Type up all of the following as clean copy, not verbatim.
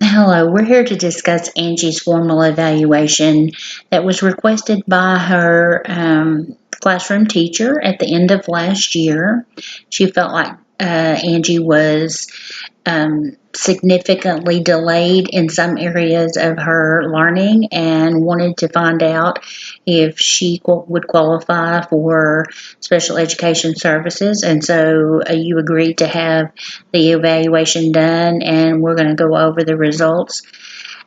Hello, we're here to discuss Angie's formal evaluation that was requested by her classroom teacher at the end of last year. She felt like Angie was significantly delayed in some areas of her learning and wanted to find out if she would qualify for special education services. And so you agreed to have the evaluation done, and we're going to go over the results.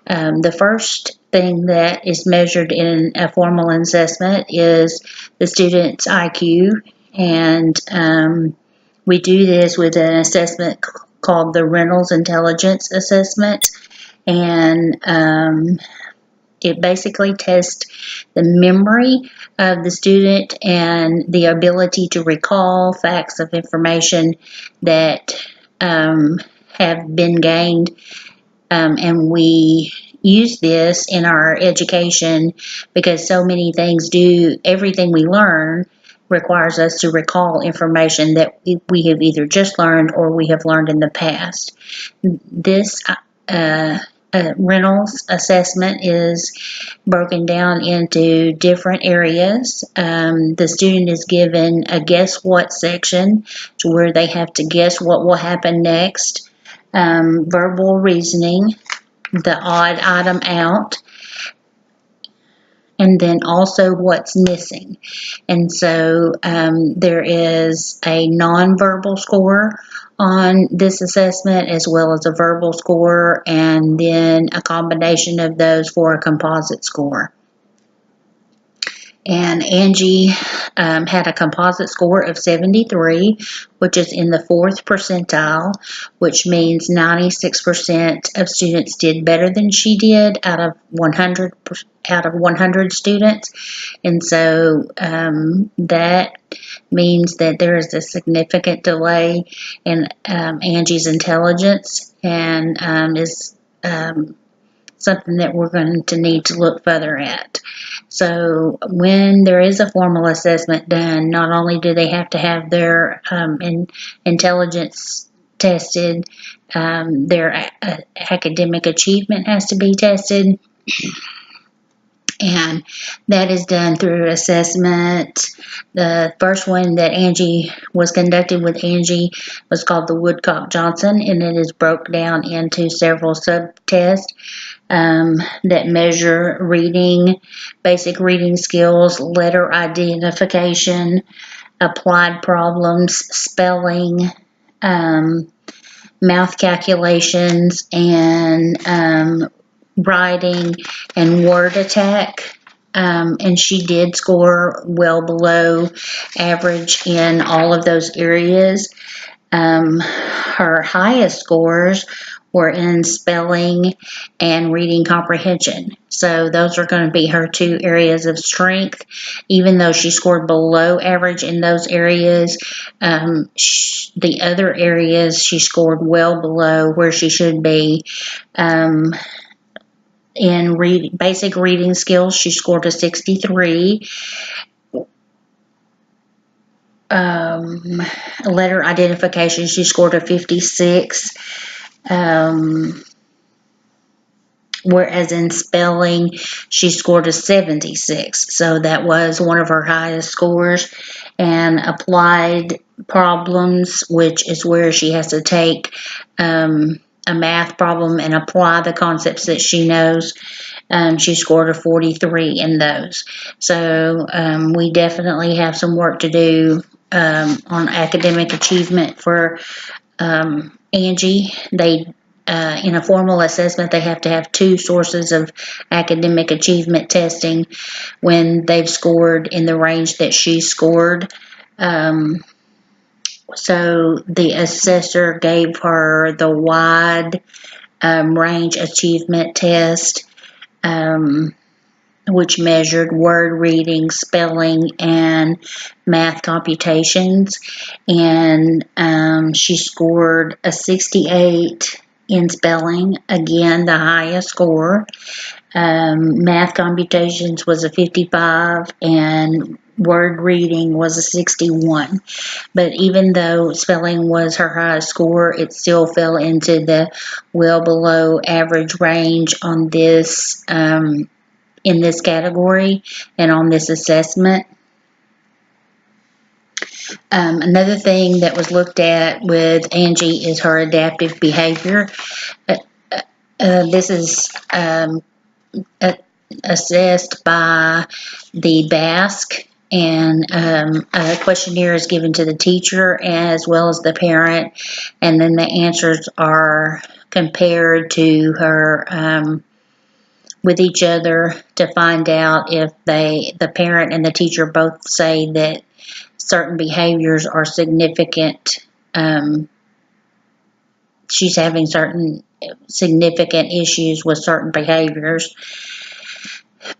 The first thing that is measured in a formal assessment is the student's IQ, and we do this with an assessment called the Reynolds Intelligence Assessment, and it basically tests the memory of the student and the ability to recall facts of information that have been gained, and we use this in our education because so many things everything we learn requires us to recall information that we have either just learned or we have learned in the past. This Reynolds assessment is broken down into different areas. The student is given a guess what section to where they have to guess what will happen next, verbal reasoning, the odd item out, and then also what's missing. And so there is a nonverbal score on this assessment as well as a verbal score, and then a combination of those for a composite score. And Angie had a composite score of 73, which is in the 4th percentile, which means 96% of students did better than she did out of 100 students. And so that means that there is a significant delay in Angie's intelligence, and is something that we're going to need to look further at. So when there is a formal assessment done, not only do they have to have their intelligence tested, their academic achievement has to be tested, and that is done through assessment. The first one that Angie was conducted with Angie was called the Woodcock-Johnson, and it is broke down into several subtests that measure reading, basic reading skills, letter identification, applied problems, spelling, math calculations, and writing and word attack. And she did score well below average in all of those areas. Her highest scores were in spelling and reading comprehension. So those are going to be her two areas of strength. Even though she scored below average in those areas, the other areas she scored well below where she should be. In basic reading skills, she scored a 63. Letter identification, she scored a 56. Whereas in spelling, she scored a 76. So that was one of her highest scores. And applied problems, which is where she has to take a math problem and apply the concepts that she knows. She scored a 43 in those. So we definitely have some work to do on academic achievement for Angie. In a formal assessment, they have to have 2 sources of academic achievement testing when they've scored in the range that she scored. So the assessor gave her the wide range achievement test, which measured word reading, spelling, and math computations. And she scored a 68 in spelling, again the highest score. Math computations was a 55, and word reading was a 61. But even though spelling was her highest score, it still fell into the well below average range on this in this category and on this assessment. Another thing that was looked at with Angie is her adaptive behavior. This is assessed by the BASC, and a questionnaire is given to the teacher as well as the parent, and then the answers are compared to her with each other to find out if the parent and the teacher both say that certain behaviors are significant. She's having certain significant issues with certain behaviors,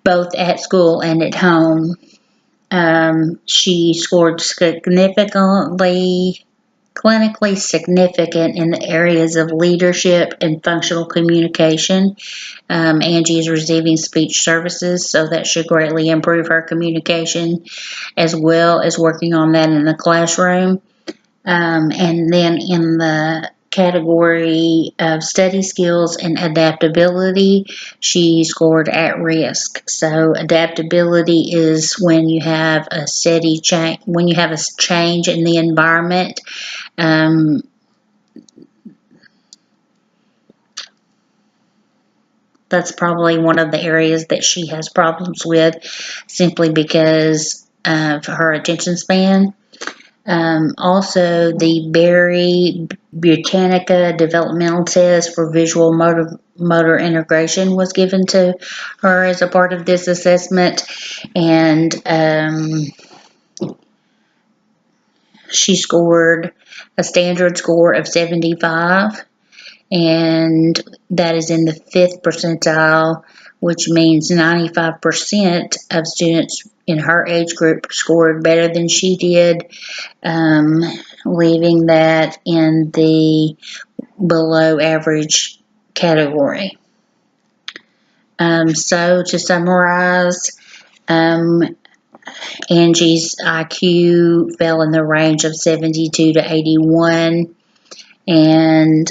both at school and at home. She scored significantly, clinically significant in the areas of leadership and functional communication. Angie is receiving speech services, so that should greatly improve her communication, as well as working on that in the classroom. And then in the category of study skills and adaptability, she scored at risk. So adaptability is when you have a steady change, when you have a change in the environment. That's probably one of the areas that she has problems with, simply because of her attention span. Also, the Berry Britannica developmental test for visual motor integration was given to her as a part of this assessment, and she scored a standard score of 75, and that is in the 5th percentile, which means 95% of students in her age group scored better than she did, leaving that in the below average category. So to summarize, Angie's IQ fell in the range of 72 to 81, and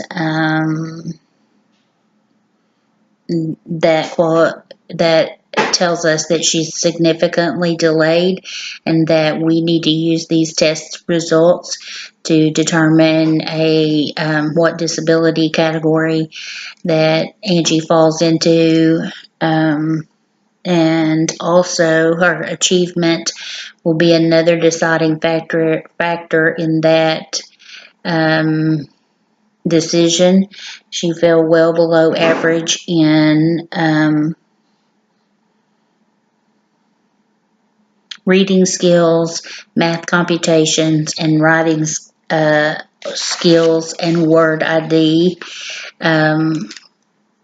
that tells us that she's significantly delayed, and that we need to use these test results to determine what disability category that Angie falls into, and also her achievement will be another deciding factor in that decision. She fell well below average in reading skills, math computations, and writing skills and word ID.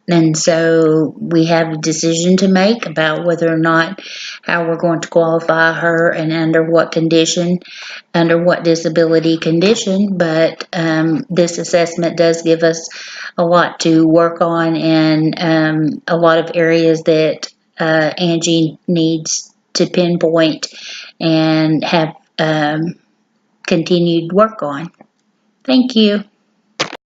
And so we have a decision to make about whether or not how we're going to qualify her and under what condition, under what disability condition. But this assessment does give us a lot to work on, and a lot of areas that Angie needs to pinpoint and have continued work on. Thank you.